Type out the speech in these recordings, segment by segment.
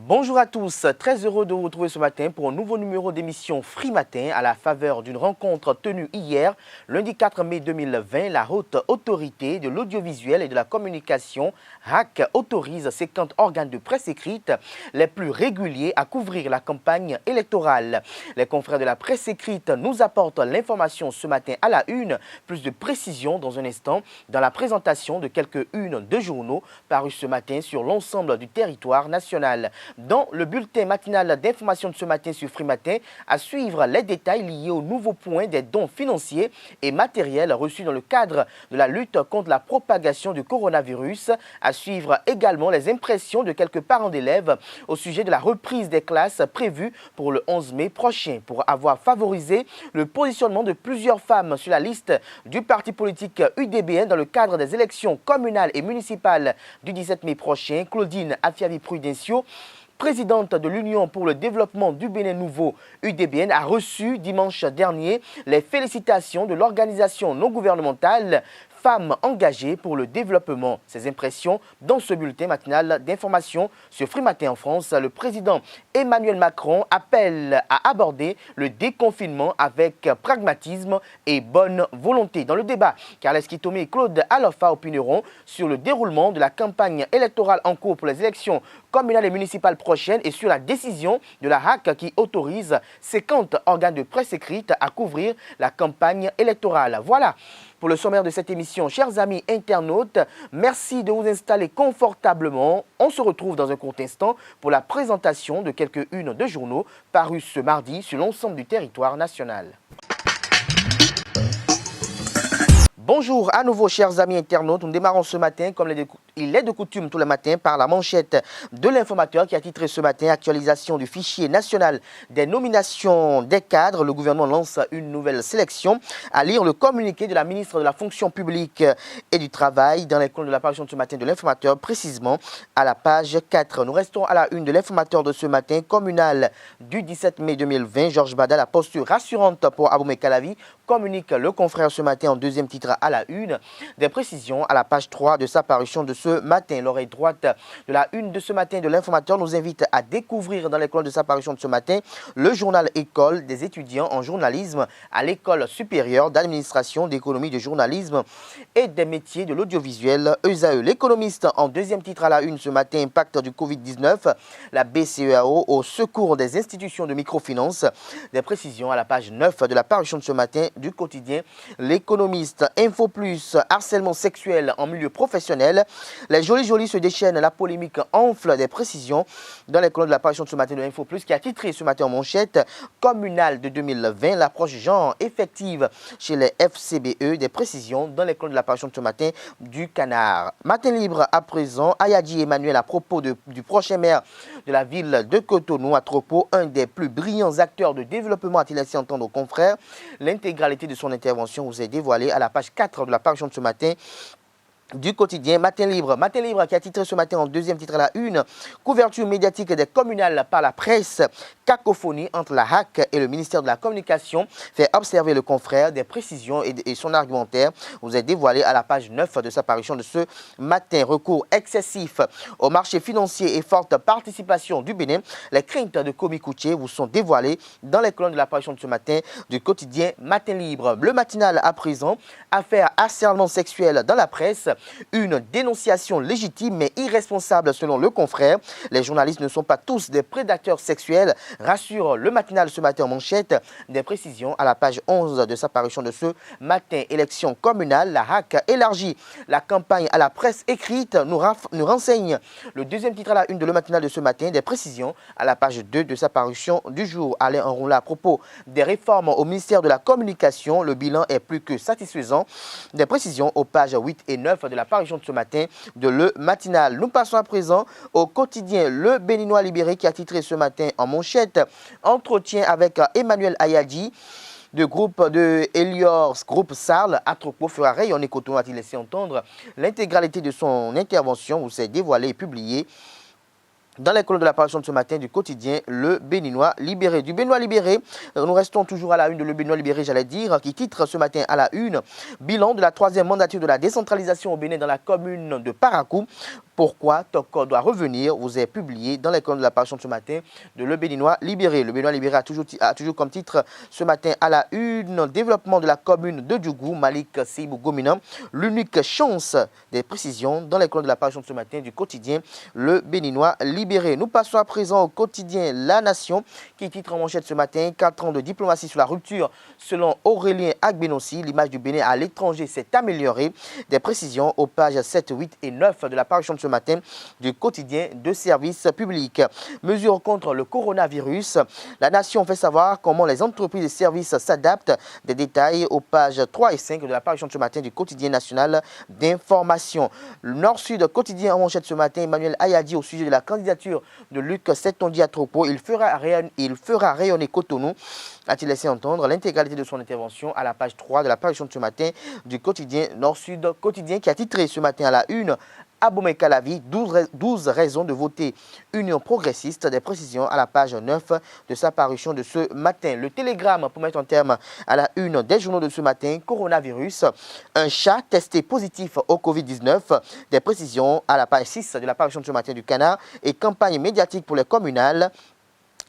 Bonjour à tous, très heureux de vous retrouver ce matin pour un nouveau numéro d'émission Free Matin à la faveur d'une rencontre tenue hier, lundi 4 mai 2020. La Haute Autorité de l'Audiovisuel et de la Communication, HAC, autorise 50 organes de presse écrite les plus réguliers à couvrir la campagne électorale. Les confrères de la presse écrite nous apportent l'information ce matin à la une, plus de précision dans un instant dans la présentation de quelques unes de journaux parus ce matin sur l'ensemble du territoire national. Dans le bulletin matinal d'information de ce matin sur Free Matin, à suivre les détails liés au nouveau point des dons financiers et matériels reçus dans le cadre de la lutte contre la propagation du coronavirus. À suivre également les impressions de quelques parents d'élèves au sujet de la reprise des classes prévues pour le 11 mai prochain. Pour avoir favorisé le positionnement de plusieurs femmes sur la liste du parti politique UDBN dans le cadre des élections communales et municipales du 17 mai prochain, Claudine Afiavi-Prudencio, présidente de l'Union pour le développement du Bénin Nouveau, UDBN, a reçu dimanche dernier les félicitations de l'organisation non gouvernementale Femmes engagées pour le développement. Ces impressions dans ce bulletin matinal d'information sur Free Matin en France. Le président Emmanuel Macron appelle à aborder le déconfinement avec pragmatisme et bonne volonté. Dans le débat, Carles Kitomé et Claude Alofa opineront sur le déroulement de la campagne électorale en cours pour les élections communales et municipales prochaines et sur la décision de la HAC qui autorise 50 organes de presse écrite à couvrir la campagne électorale. Voilà pour le sommaire de cette émission. Chers amis internautes, merci de vous installer confortablement. On se retrouve dans un court instant pour la présentation de quelques-unes de journaux parus ce mardi sur l'ensemble du territoire national. Bonjour à nouveau chers amis internautes, nous démarrons ce matin comme il est de coutume tous les matins par la manchette de l'informateur qui a titré ce matin actualisation du fichier national des nominations des cadres. Le gouvernement lance une nouvelle sélection. À lire le communiqué de la ministre de la fonction publique et du travail dans les colonnes de l'apparition de ce matin de l'informateur, précisément à la page 4. Nous restons à la une de l'informateur de ce matin communal du 17 mai 2020. Georges Bada, la posture rassurante pour Aboumé Calavi, communique le confrère ce matin en deuxième titre à la une. Des précisions à la page 3 de sa parution de ce matin. L'oreille droite de la une de ce matin de l'informateur nous invite à découvrir dans les colonnes de sa parution de ce matin le journal École des étudiants en journalisme à l'École supérieure d'administration, d'économie, de journalisme et des métiers de l'audiovisuel ESAE. L'économiste en deuxième titre à la une ce matin, impact du Covid-19, la BCEAO au secours des institutions de microfinance. Des précisions à la page 9 de la parution de ce matin du quotidien L'économiste. Info Plus, harcèlement sexuel en milieu professionnel. Les jolis se déchaînent, la polémique enfle. Des précisions dans les colonnes de l'apparition de ce matin de Info Plus qui a titré ce matin en manchette communale de 2020, l'approche genre effective chez les FCBE. Des précisions dans les colonnes de l'apparition de ce matin du Canard. Matin libre à présent, Ayadji Emmanuel à propos du prochain maire de la ville de Cotonou, à Tropo, un des plus brillants acteurs de développement, a-t-il laissé entendre aux confrères. L'intégralité de son intervention vous est dévoilée à la page 4 de la parution de ce matin du quotidien Matin Libre. Matin Libre qui a titré ce matin en deuxième titre à la une, couverture médiatique des communales par la presse, cacophonie entre la HAC et le ministère de la Communication, fait observer le confrère. Des précisions et son argumentaire vous est dévoilé à la page 9 de sa parution de ce matin. Recours excessif au marché financier et forte participation du Bénin, les craintes de Komi Koutié vous sont dévoilées dans les colonnes de la parution de ce matin du quotidien Matin Libre. Le matinal à présent, affaire harcèlement sexuel dans la presse, une dénonciation légitime mais irresponsable selon le confrère. Les journalistes ne sont pas tous des prédateurs sexuels, rassure le matinal ce matin en manchette. Des précisions à la page 11 de sa parution de ce matin. Élection communale, la HAC élargit la campagne à la presse écrite, nous renseigne le deuxième titre à la une de le matinal de ce matin. Des précisions à la page 2 de sa parution du jour. Alain Enroula à propos des réformes au ministère de la Communication, le bilan est plus que satisfaisant. Des précisions aux pages 8 et 9 de la parution de ce matin de le matinal. Nous passons à présent au quotidien Le Béninois Libéré qui a titré ce matin en manchette entretien avec Emmanuel Ayadji de groupe de Eliors, groupe Sarl, Atropo fera rayonner Cotonou, a-t-il laissé entendre. L'intégralité de son intervention vous s'est dévoilée et publiée dans les colonnes de l'apparition de ce matin du quotidien Le Béninois Libéré. Du Béninois Libéré, nous restons toujours à la une de Le Béninois Libéré, j'allais dire, qui titre ce matin à la une bilan de la troisième mandature de la décentralisation au Bénin dans la commune de Parakou. Pourquoi Toko doit revenir vous est publié dans les colonnes de la parution de ce matin de Le Béninois Libéré. Le Béninois Libéré a toujours comme titre ce matin à la une, développement de la commune de Djougou, Malik Seibou Gomina, l'unique chance des précisions dans les colonnes de la parution de ce matin du quotidien Le Béninois Libéré. Nous passons à présent au quotidien La Nation qui titre en manchette ce matin 4 ans de diplomatie sur la rupture selon Aurélien Agbenossi. L'image du Bénin à l'étranger s'est améliorée. Des précisions aux pages 7, 8 et 9 de la parution de ce matin du quotidien de service public. Mesures contre le coronavirus. La Nation fait savoir comment les entreprises et services s'adaptent. Des détails aux pages 3 et 5 de la parution de ce matin du quotidien national d'information. Le Nord-Sud quotidien en manchette ce matin, Emmanuel Ayadi au sujet de la candidature de Luc Setondi à Tropo. Il fera rayonner Cotonou, a-t-il laissé entendre. L'intégralité de son intervention à la page 3 de la parution de ce matin du quotidien Nord-Sud quotidien qui a titré ce matin à la une Abomey Calavi, 12 raisons de voter Union progressiste. Des précisions à la page 9 de sa parution de ce matin. Le Télégramme pour mettre un terme à la une des journaux de ce matin. Coronavirus, un chat testé positif au Covid-19. Des précisions à la page 6 de la parution de ce matin du Canard. Et campagne médiatique pour les communales.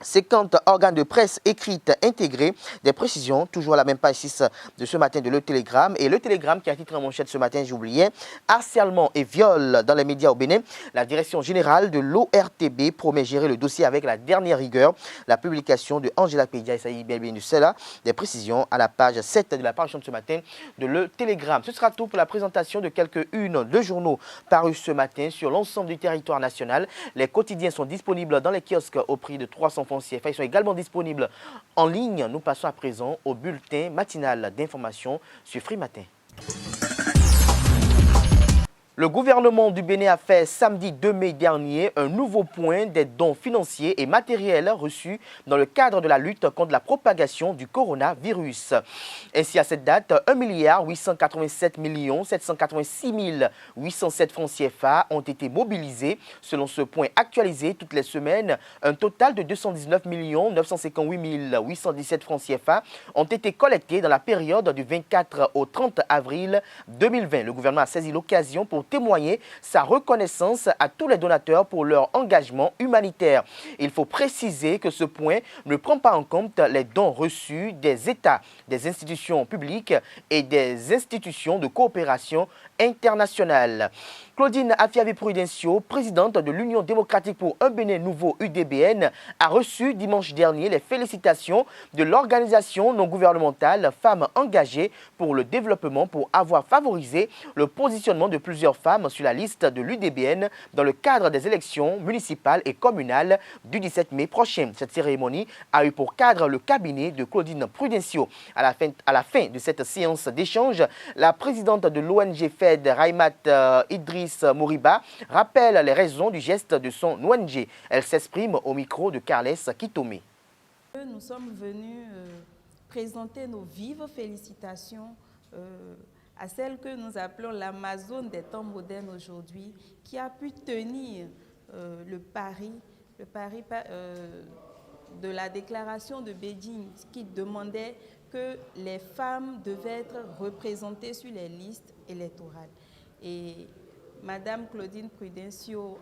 50 organes de presse écrites intégrés, des précisions, toujours à la même page 6 de ce matin de Le Télégramme. Et Le Télégramme qui a titré en manchette ce matin, j'oubliais, harcèlement et viol dans les médias au Bénin. La direction générale de l'ORTB promet gérer le dossier avec la dernière rigueur. La publication de Angela Pedia et Saïd Belbénusela, des précisions à la page 7 de la parution de ce matin de Le Télégramme. Ce sera tout pour la présentation de quelques-unes de journaux parus ce matin sur l'ensemble du territoire national. Les quotidiens sont disponibles dans les kiosques au prix de 300 francs CFA. Ils sont également disponibles en ligne. Nous passons à présent au bulletin matinal d'information sur Free Matin. Le gouvernement du Bénin a fait samedi 2 mai dernier un nouveau point des dons financiers et matériels reçus dans le cadre de la lutte contre la propagation du coronavirus. Ainsi, à cette date, 1 887 786 807 francs CFA ont été mobilisés. Selon ce point actualisé toutes les semaines, un total de 219 958 817 francs CFA ont été collectés dans la période du 24 au 30 avril 2020. Le gouvernement a saisi l'occasion pour témoigner sa reconnaissance à tous les donateurs pour leur engagement humanitaire. Il faut préciser que ce point ne prend pas en compte les dons reçus des États, des institutions publiques et des institutions de coopération internationale. Claudine Afiavi-Prudencio, présidente de l'Union démocratique pour un Bénin nouveau UDBN, a reçu dimanche dernier les félicitations de l'organisation non gouvernementale Femmes engagées pour le développement pour avoir favorisé le positionnement de plusieurs femmes sur la liste de l'UDBN dans le cadre des élections municipales et communales du 17 mai prochain. Cette cérémonie a eu pour cadre le cabinet de Claudine Prudencio. À la fin de cette séance d'échange, la présidente de l'ONG FED, Raimat Idriss Moriba, rappelle les raisons du geste de son ONG. Elle s'exprime au micro de Carles Kitome. Nous sommes venus présenter nos vives félicitations à celle que nous appelons l'Amazone des temps modernes aujourd'hui, qui a pu tenir le pari de la déclaration de Beijing, qui demandait que les femmes devaient être représentées sur les listes électorales. Et Madame Claudine Prudencio,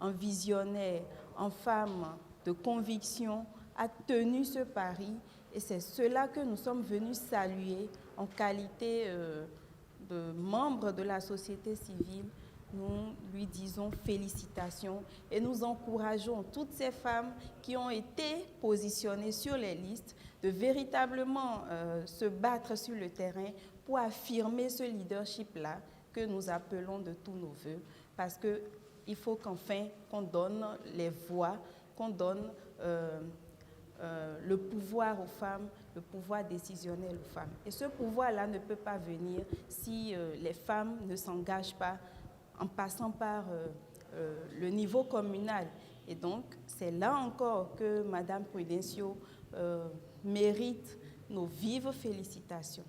en visionnaire, en femme de conviction, a tenu ce pari. Et c'est cela que nous sommes venus saluer en qualité de membre de la société civile. Nous lui disons félicitations et nous encourageons toutes ces femmes qui ont été positionnées sur les listes de véritablement se battre sur le terrain pour affirmer ce leadership-là que nous appelons de tous nos voeux, parce qu'il faut qu'enfin qu'on donne les voix, qu'on donne le pouvoir aux femmes, le pouvoir décisionnel aux femmes. Et ce pouvoir-là ne peut pas venir si les femmes ne s'engagent pas en passant par le niveau communal. Et donc, c'est là encore que Mme Prudencio mérite nos vives félicitations.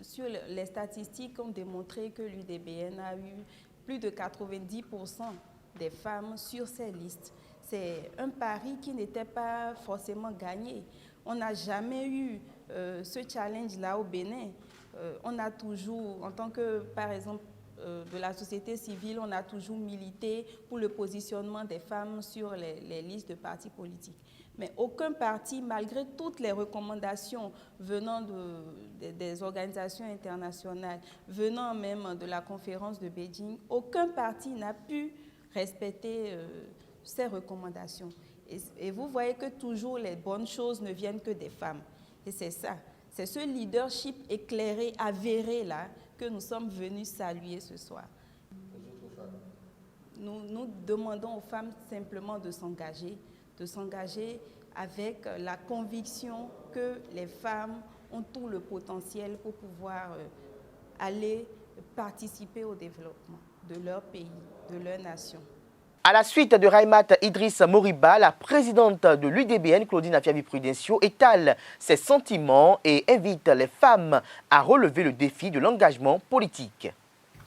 Sur les statistiques ont démontré que l'UDBN a eu plus de 90% des femmes sur ces listes. C'est un pari qui n'était pas forcément gagné. On n'a jamais eu ce challenge-là au Bénin. On a toujours, en tant que, par exemple, de la société civile, on a toujours milité pour le positionnement des femmes sur les listes de partis politiques. Mais aucun parti, malgré toutes les recommandations venant des organisations internationales, venant même de la conférence de Beijing, aucun parti n'a pu respecter ces recommandations. Et vous voyez que toujours les bonnes choses ne viennent que des femmes. Et c'est ça, c'est ce leadership éclairé, avéré là, que nous sommes venus saluer ce soir. Nous demandons aux femmes simplement de s'engager avec la conviction que les femmes ont tout le potentiel pour pouvoir aller participer au développement de leur pays, de leur nation. À la suite de Raimat Idriss Moriba, la présidente de l'UDBN, Claudine Afiavi-Prudencio, étale ses sentiments et invite les femmes à relever le défi de l'engagement politique.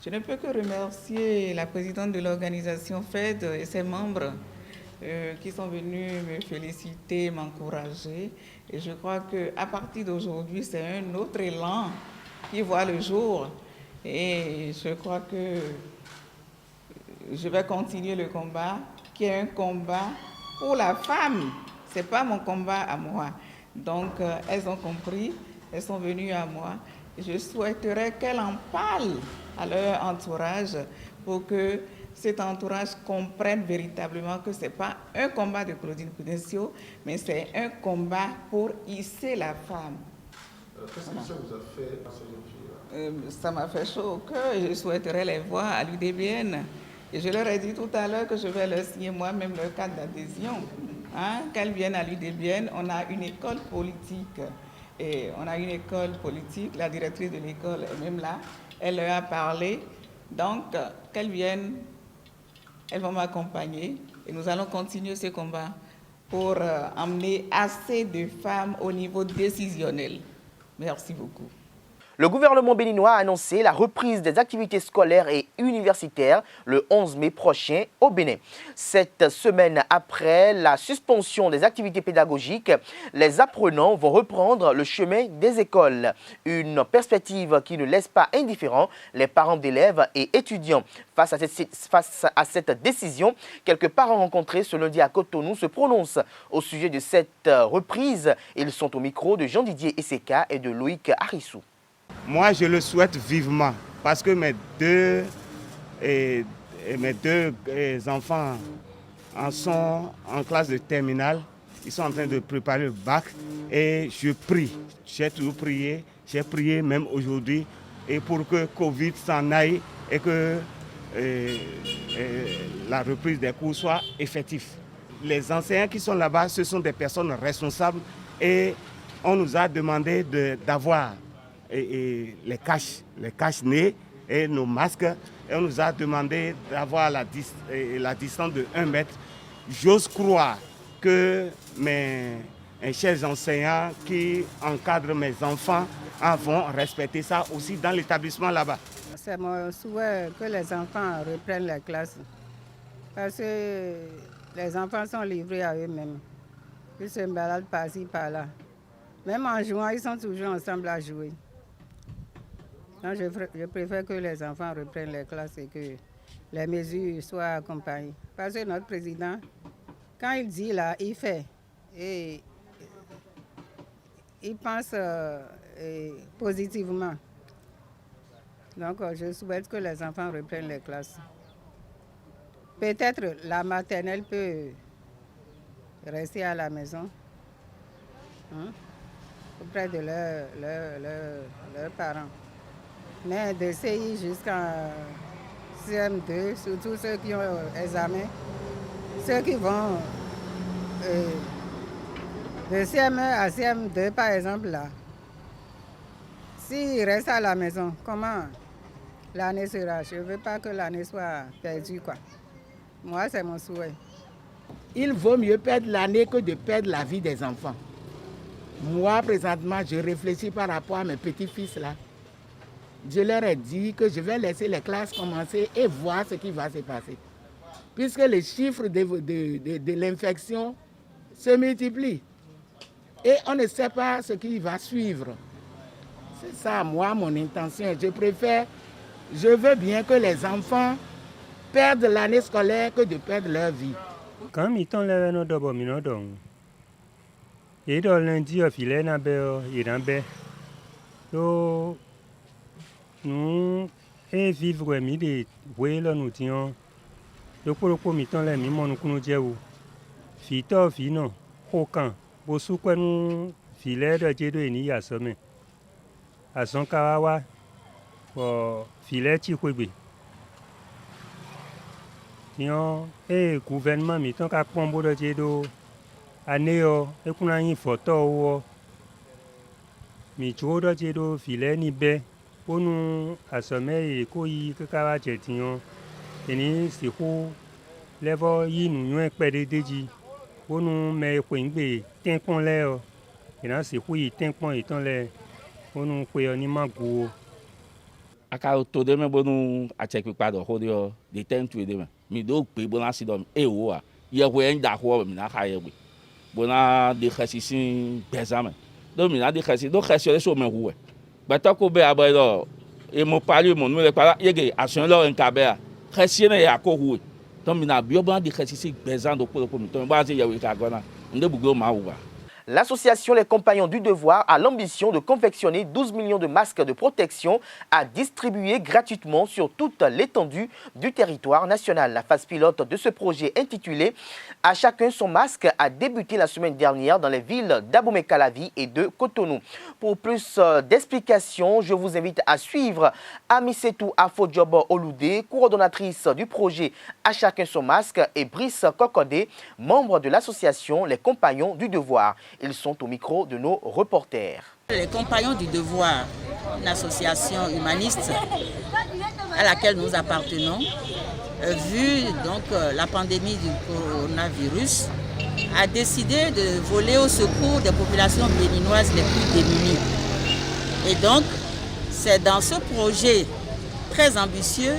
Je ne peux que remercier la présidente de l'organisation FED et ses membres qui sont venus me féliciter, m'encourager. Et je crois qu'à partir d'aujourd'hui, c'est un autre élan qui voit le jour. Et je crois que je vais continuer le combat, qui est un combat pour la femme. Ce n'est pas mon combat à moi. Donc, elles ont compris, elles sont venues à moi. Je souhaiterais qu'elles en parlent à leur entourage pour que cet entourage comprenne véritablement que ce n'est pas un combat de Claudine Prudencio, mais c'est un combat pour hisser la femme. Qu'est-ce que ça vous a fait à ce jour-là? Ça m'a fait chaud au cœur et je souhaiterais les voir à l'UDBN. Et je leur ai dit tout à l'heure que je vais leur signer moi-même leur carte d'adhésion. Hein? Qu'elles viennent à l'UDBN, on a une école politique. Et on a une école politique, la directrice de l'école est même là. Elle leur a parlé. Donc, qu'elles viennent, elles vont m'accompagner. Et nous allons continuer ce combat pour emmener assez de femmes au niveau décisionnel. Merci beaucoup. Le gouvernement béninois a annoncé la reprise des activités scolaires et universitaires le 11 mai prochain au Bénin. Cette semaine après la suspension des activités pédagogiques, les apprenants vont reprendre le chemin des écoles. Une perspective qui ne laisse pas indifférents les parents d'élèves et étudiants. Face à cette décision, quelques parents rencontrés ce lundi à Cotonou se prononcent au sujet de cette reprise. Ils sont au micro de Jean-Didier Esseka et de Loïc Harissou. Moi, je le souhaite vivement parce que mes deux enfants en sont en classe de terminale. Ils sont en train de préparer le bac et je prie. J'ai toujours prié. J'ai prié même aujourd'hui et pour que Covid s'en aille et que la reprise des cours soit effective. Les enseignants qui sont là-bas, ce sont des personnes responsables et on nous a demandé d'avoir et les cache-nez et nos masques. Et on nous a demandé d'avoir la distance de 1 mètre. J'ose croire que mes chers enseignants qui encadrent mes enfants vont respecter ça aussi dans l'établissement là-bas. C'est mon souhait que les enfants reprennent les classes. Parce que les enfants sont livrés à eux-mêmes. Ils se baladent par-ci, par-là. Même en jouant, ils sont toujours ensemble à jouer. Donc je préfère que les enfants reprennent les classes et que les mesures soient accompagnées. Parce que notre président, quand il dit là, il fait. Et il pense positivement. Donc je souhaite que les enfants reprennent les classes. Peut-être la maternelle peut rester à la maison, hein, auprès de leurs parents. Mais de CI jusqu'à CM2, surtout ceux qui ont examen, ceux qui vont de CM1 à CM2 par exemple là, s'ils restent à la maison, comment l'année sera? Je ne veux pas que l'année soit perdue, quoi. Moi, c'est mon souhait. Il vaut mieux perdre l'année que de perdre la vie des enfants. Moi, présentement, je réfléchis par rapport à mes petits-fils là. Je leur ai dit que je vais laisser les classes commencer et voir ce qui va se passer. Puisque les chiffres de l'infection se multiplient. Et on ne sait pas ce qui va suivre. C'est ça, moi, mon intention. Je préfère Je veux bien que les enfants perdent l'année scolaire que de perdre leur vie. Quand ils sont là, nous devons nous donner. Et dans lundi, il y a nous et vivre mi de ouais là nous tiens. Le pour mi temps là mi mon nous dire où. Fito fino, aucun. Bosu quoi nous filet de Dieu de ni à sommet. À son kawawa, filet chikwebe. Tiens, et gouvernement mi temps qu'à pombo de Dieu do. Aneo, et qu'on a une photo ou. Mi joue de Dieu do filet ni bé. Pour nous, à sommet et coi que kawa tiens. Et ni c'est où les voix y nous y perdre des dji. Pour nous, mais qu'on be tempon l'air. Et là c'est où y tempon et ton l'air. Pour nous, qu'on y manque. Aka to de me bonu a check pa do hodio de ten to de me mi do pe bona si do e wo a ye ho en da ho mi na ka ye we bona de khasisin bezame do mi na de khasi do khasi so me hu we bata ko be aba do e mo pali mo no le para ye ge action lo en ka be a khasi na ya ko hu do mi na bi bona de khasisin bezan do ko mi to ba se ye we ka gona nde bugo ma wu ba. L'association Les Compagnons du Devoir a l'ambition de confectionner 12 millions de masques de protection à distribuer gratuitement sur toute l'étendue du territoire national. La phase pilote de ce projet intitulé « À chacun son masque » a débuté la semaine dernière dans les villes d'Abomey-Calavi et de Cotonou. Pour plus d'explications, je vous invite à suivre Amisetou Afodjobo Oloudé, coordonnatrice du projet « À chacun son masque » et Brice Kokodé, membre de l'association Les Compagnons du Devoir. Ils sont au micro de nos reporters. Les Compagnons du Devoir, une association humaniste à laquelle nous appartenons, vu donc la pandémie du coronavirus, a décidé de voler au secours des populations béninoises les plus démunies. Et donc, c'est dans ce projet très ambitieux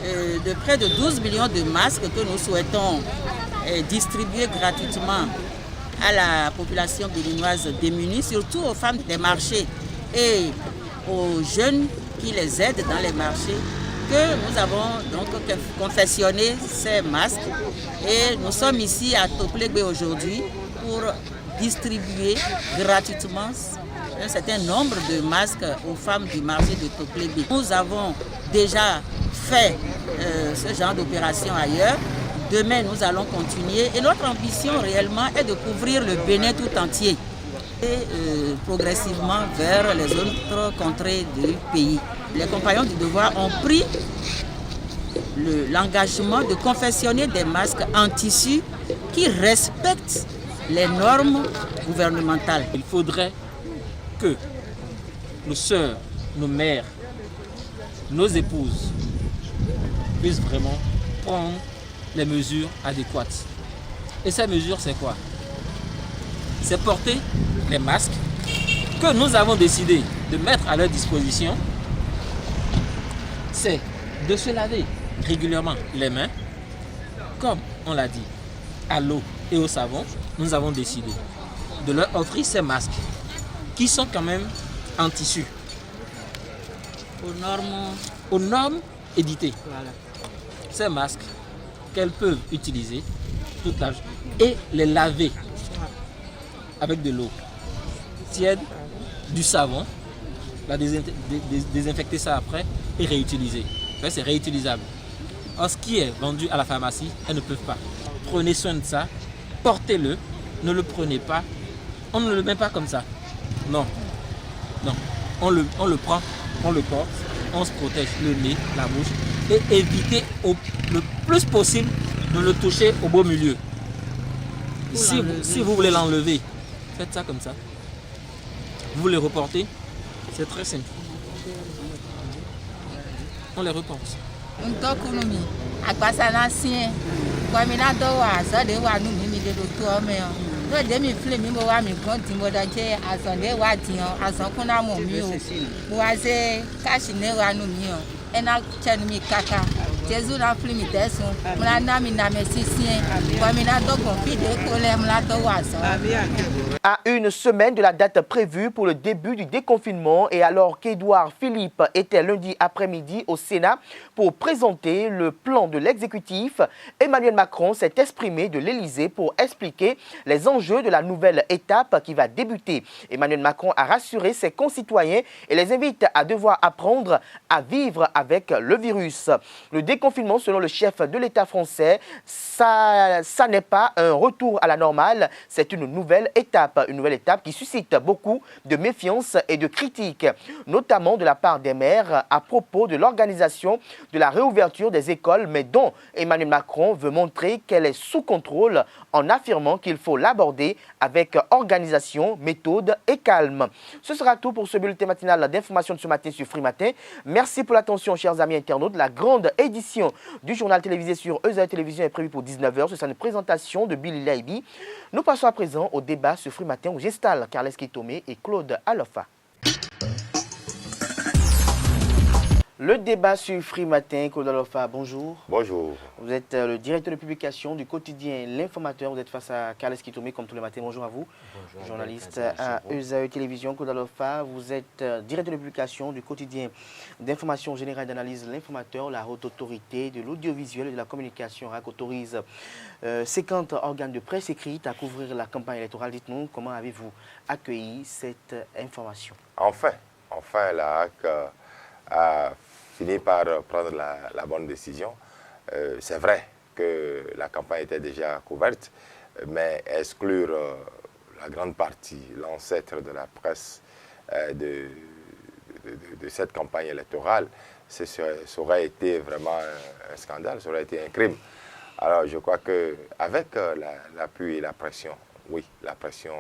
de près de 12 millions de masques que nous souhaitons distribuer gratuitement à la population béninoise démunie, surtout aux femmes des marchés et aux jeunes qui les aident dans les marchés, que nous avons donc confectionné ces masques et nous sommes ici à Toplegbe aujourd'hui pour distribuer gratuitement un certain nombre de masques aux femmes du marché de Toplegbe. Nous avons déjà fait ce genre d'opération ailleurs. Demain, nous allons continuer et notre ambition réellement est de couvrir le Bénin tout entier et progressivement vers les autres contrées du pays. Les Compagnons du Devoir ont pris l'engagement de confectionner des masques en tissu qui respectent les normes gouvernementales. Il faudrait que nos sœurs, nos mères, nos épouses puissent vraiment prendre les mesures adéquates. Et ces mesures, c'est quoi? C'est porter les masques que nous avons décidé de mettre à leur disposition. C'est de se laver régulièrement les mains, comme on l'a dit, à l'eau et au savon. Nous avons décidé de leur offrir ces masques qui sont quand même en tissu. Aux normes éditées. Voilà. Ces masques qu'elles peuvent utiliser toute la journée et les laver avec de l'eau tiède, du savon, désinfecter ça après et réutiliser. Enfin, c'est réutilisable. Or, ce qui est vendu à la pharmacie, elles ne peuvent pas. Prenez soin de ça, portez-le, ne le prenez pas, on ne le met pas comme ça. Non, non, on le prend, on le porte, on se protège le nez, la bouche et éviter le plus possible de le toucher au beau milieu. Si vous voulez l'enlever, faites ça comme ça. Vous les reportez, c'est très simple. On les reporte. Jésus la flûte m'était la nami n'a merci sien. Comme il a donc confie de colère la toise. À une semaine de la date prévue pour le début du déconfinement et alors qu'Édouard Philippe était lundi après-midi au Sénat pour présenter le plan de l'exécutif, Emmanuel Macron s'est exprimé de l'Élysée pour expliquer les enjeux de la nouvelle étape qui va débuter. Emmanuel Macron a rassuré ses concitoyens et les invite à devoir apprendre à vivre avec le virus. Le déconfinement, selon le chef de l'État français, ça n'est pas un retour à la normale, c'est une nouvelle étape qui suscite beaucoup de méfiance et de critiques, notamment de la part des maires à propos de l'organisation de la réouverture des écoles, mais dont Emmanuel Macron veut montrer qu'elle est sous contrôle en affirmant qu'il faut l'aborder avec organisation, méthode et calme. Ce sera tout pour ce bulletin matinal d'information de ce matin sur Free Matin. Merci pour l'attention, chers amis internautes. La grande édition du journal télévisé sur EZA Télévision est prévue pour 19h. Ce sera une présentation de Billy Laibi. Nous passons à présent au débat sur Free Matin où j'installe Carles Kitomé et Claude Alofa. Le débat sur Free Matin, Claude Alofa, bonjour. Bonjour. Vous êtes le directeur de publication du quotidien L'Informateur. Vous êtes face à Carles Kitomé comme tous les matins. Bonjour à vous. Bonjour. Journaliste à EZA Télévision, Claude Alofa. Vous êtes directeur de publication du quotidien d'information générale et d'analyse L'Informateur. La haute autorité de l'audiovisuel et de la communication RAC autorise 50 organes de presse écrite à couvrir la campagne électorale. Dites-nous, comment avez-vous accueilli cette information? Enfin, la RAC a fini par prendre la bonne décision. C'est vrai que la campagne était déjà couverte, mais exclure la grande partie, l'ancêtre de la presse de cette campagne électorale, ça aurait été vraiment un scandale, ça aurait été un crime. Alors je crois qu'avec l'appui et la pression, oui, la pression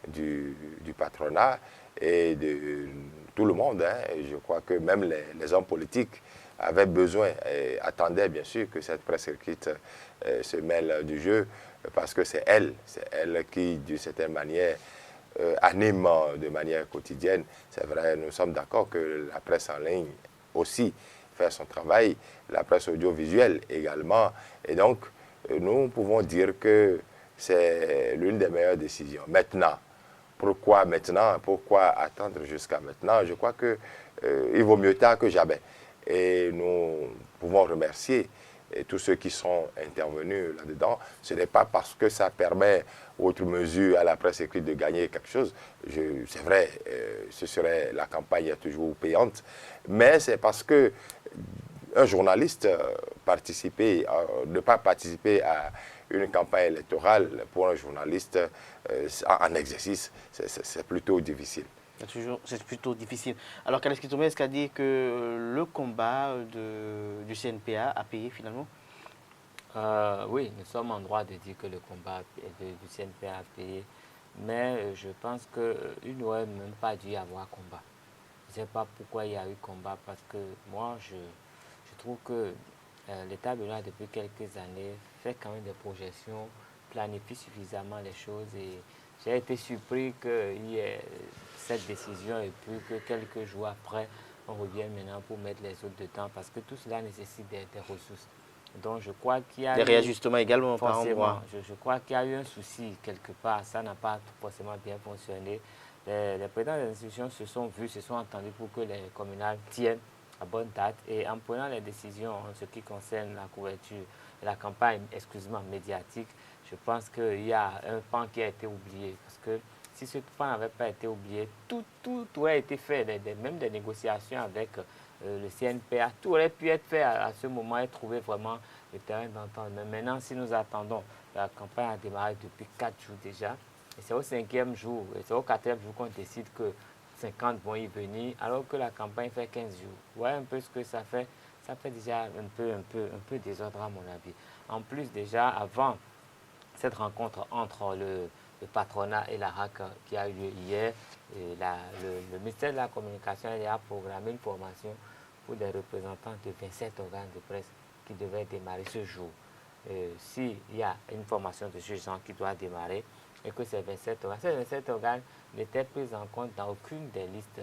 du patronat et de tout le monde, je crois que même les hommes politiques avaient besoin et attendaient bien sûr que cette presse écrite se mêle du jeu, parce que c'est elle qui, d'une certaine manière, anime de manière quotidienne. C'est vrai, nous sommes d'accord que la presse en ligne aussi fait son travail, la presse audiovisuelle également, et donc nous pouvons dire que c'est l'une des meilleures décisions. Maintenant, pourquoi maintenant? Pourquoi attendre jusqu'à maintenant? Je crois qu'il vaut mieux tard que jamais. Et nous pouvons remercier tous ceux qui sont intervenus là-dedans. Ce n'est pas parce que ça permet, outre mesure, à la presse écrite de gagner quelque chose. C'est vrai, la campagne est toujours payante, mais c'est parce que un journaliste ne pas participer à une campagne électorale pour un journaliste en exercice, c'est plutôt difficile. C'est plutôt difficile. Alors, Carles Kitomé, est-ce qu'à dire que le combat du CNPA a payé finalement? Oui, nous sommes en droit de dire que le combat du CNPA a payé, mais je pense qu'il n'aurait même pas dû y avoir combat. Je ne sais pas pourquoi il y a eu combat, parce que moi, je trouve que l'État de là, depuis quelques années, fait quand même des projections, planifie suffisamment les choses, et j'ai été surpris qu'il y ait cette décision et puis que quelques jours après, on revienne maintenant pour mettre les autres dedans, parce que tout cela nécessite des ressources. Donc je crois qu'il y a des réajustements également par endroit. Je crois qu'il y a eu un souci quelque part, ça n'a pas forcément bien fonctionné. Les présidents des institutions se sont vus, se sont entendus pour que les communales tiennent à bonne date, et en prenant les décisions en ce qui concerne la couverture et la campagne exclusivement médiatique, je pense qu'il y a un pan qui a été oublié, parce que si ce pan n'avait pas été oublié, tout aurait été fait, même des négociations avec le CNPA, tout aurait pu être fait à ce moment et trouver vraiment le terrain d'entente. Mais maintenant, si nous attendons, la campagne a démarré depuis 4 jours déjà, et c'est au 5e jour, et c'est au 4e jour qu'on décide que 50 vont y venir, alors que la campagne fait 15 jours. Vous voyez un peu ce que ça fait déjà un peu désordre à mon avis. En plus, déjà, avant cette rencontre entre le patronat et la RAC qui a eu lieu hier, et le ministère de la Communication a programmé une formation pour des représentants de 27 organes de presse qui devaient démarrer ce jour. S'il y a une formation de ce genre qui doit démarrer, et que ces 27 organes n'étaient pris en compte dans aucune des listes,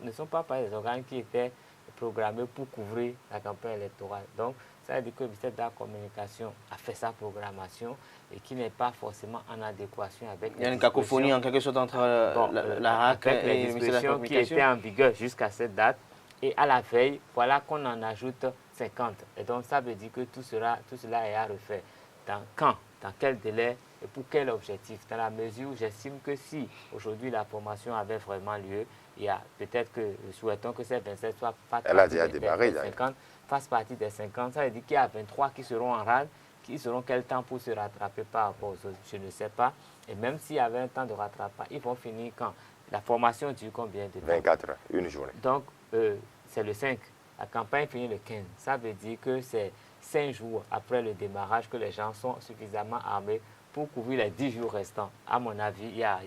ne sont pas des organes qui étaient programmée pour couvrir la campagne électorale. Donc, ça veut dire que le ministère de la Communication a fait sa programmation et qui n'est pas forcément en adéquation avec il y a une cacophonie en quelque sorte entre la RAC et les le ministère de la dispositions qui étaient en vigueur jusqu'à cette date. Et à la veille, voilà qu'on en ajoute 50. Et donc, ça veut dire que tout cela est à refaire. Dans quel délai et pour quel objectif? Dans la mesure où j'estime que si aujourd'hui la formation avait vraiment lieu, il y a peut-être que souhaitons que ces 27 soient pas Elle a déjà démarré, des 50, fassent partie des 50. Ça veut dire qu'il y a 23 qui seront en rade, qui seront quel temps pour se rattraper par rapport aux autres? Je ne sais pas. Et même s'il y avait un temps de rattrapage, ils vont finir quand? La formation dure combien de temps? 24 heures, une journée. Donc, c'est le 5. La campagne finit le 15. Ça veut dire que c'est 5 jours après le démarrage que les gens sont suffisamment armés pour couvrir les 10 jours restants. À mon avis, il y a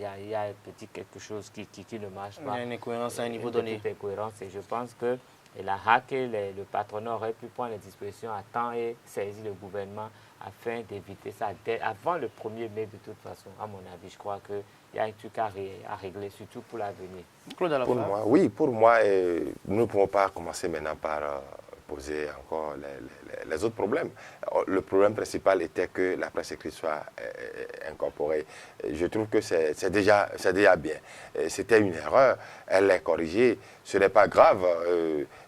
petit quelque chose qui ne marche pas. Il y a une incohérence à un niveau donné. Une petite incohérence et je pense que la RAC et le patronat auraient pu prendre les dispositions à temps et saisir le gouvernement afin d'éviter ça avant le 1er mai de toute façon. À mon avis, je crois qu'il y a un truc à régler, surtout pour l'avenir. Pour moi, nous ne pouvons pas commencer maintenant par poser encore les autres problèmes. Le problème principal était que la presse écrite soit incorporée. Je trouve que c'est déjà bien. C'était une erreur, elle est corrigée, ce n'est pas grave.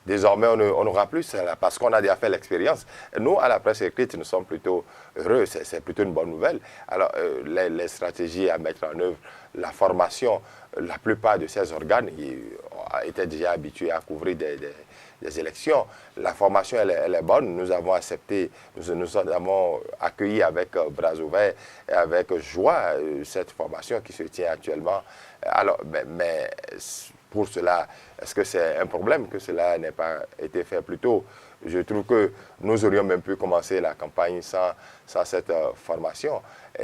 Désormais, on n'aura plus cela parce qu'on a déjà fait l'expérience. Nous, à la presse écrite, nous sommes plutôt heureux, c'est plutôt une bonne nouvelle. Alors, les stratégies à mettre en œuvre, la formation, la plupart de ces organes étaient déjà habitués à couvrir des élections. La formation, elle est bonne. Nous avons accepté, nous avons accueilli avec bras ouverts et avec joie cette formation qui se tient actuellement. Alors, mais pour cela, est-ce que c'est un problème que cela n'ait pas été fait plus tôt? Je trouve que nous aurions même pu commencer la campagne sans cette formation.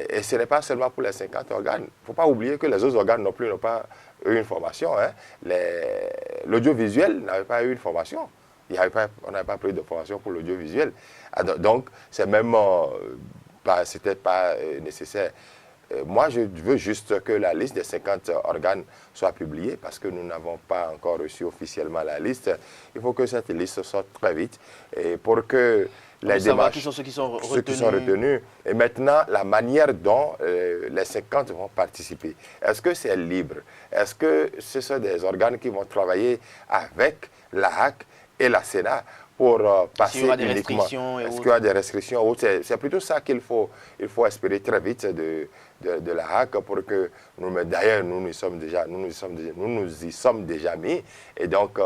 Et ce n'est pas seulement pour les 50 organes. Il ne faut pas oublier que les autres organes non plus n'ont pas eu une formation. Hein. L'audiovisuel n'avait pas eu une formation. On n'avait pas pris de formation pour l'audiovisuel. Donc, c'est même c'était pas nécessaire. Moi, je veux juste que la liste des 50 organes soit publiée parce que nous n'avons pas encore reçu officiellement la liste. Il faut que cette liste sorte très vite et pour que les démarches, qui sont ceux qui sont retenus. Et maintenant, la manière dont les 50 vont participer. Est-ce que c'est libre? Est-ce que ce sont des organes qui vont travailler avec la HAC et la Sénat pour passer uniquement? Est-ce qu'il y aura des restrictions? C'est plutôt ça qu'il faut espérer très vite de la HAC pour que d'ailleurs nous nous y sommes déjà mis et donc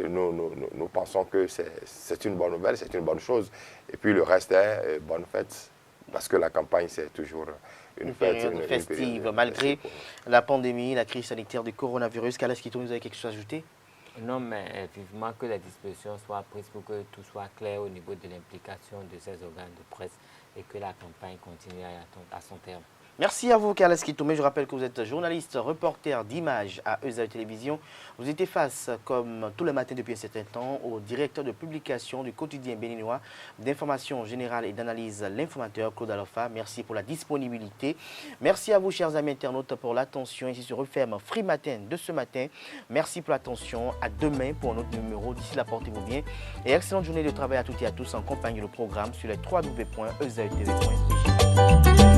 nous pensons que c'est une bonne nouvelle, c'est une bonne chose et puis le reste est bonne fête parce que la campagne c'est toujours une période festive malgré la pandémie, la crise sanitaire du coronavirus. Carles Quito, vous avez quelque chose à ajouter? Non, mais vivement que les dispositions soient prises pour que tout soit clair au niveau de l'implication de ces organes de presse et que la campagne continue à son terme. Merci à vous, Carles Quito. Je rappelle que vous êtes journaliste, reporter d'images à ESAE Télévision. Vous étiez face, comme tous les matins depuis un certain temps, au directeur de publication du quotidien béninois d'information générale et d'analyse, l'informateur Claude Alofa. Merci pour la disponibilité. Merci à vous, chers amis internautes, pour l'attention. Ici se referme Free Matin de ce matin. Merci pour l'attention. À demain pour un autre numéro. D'ici là, portez-vous bien. Et excellente journée de travail à toutes et à tous en compagnie du programme sur les www.esaetv.fr.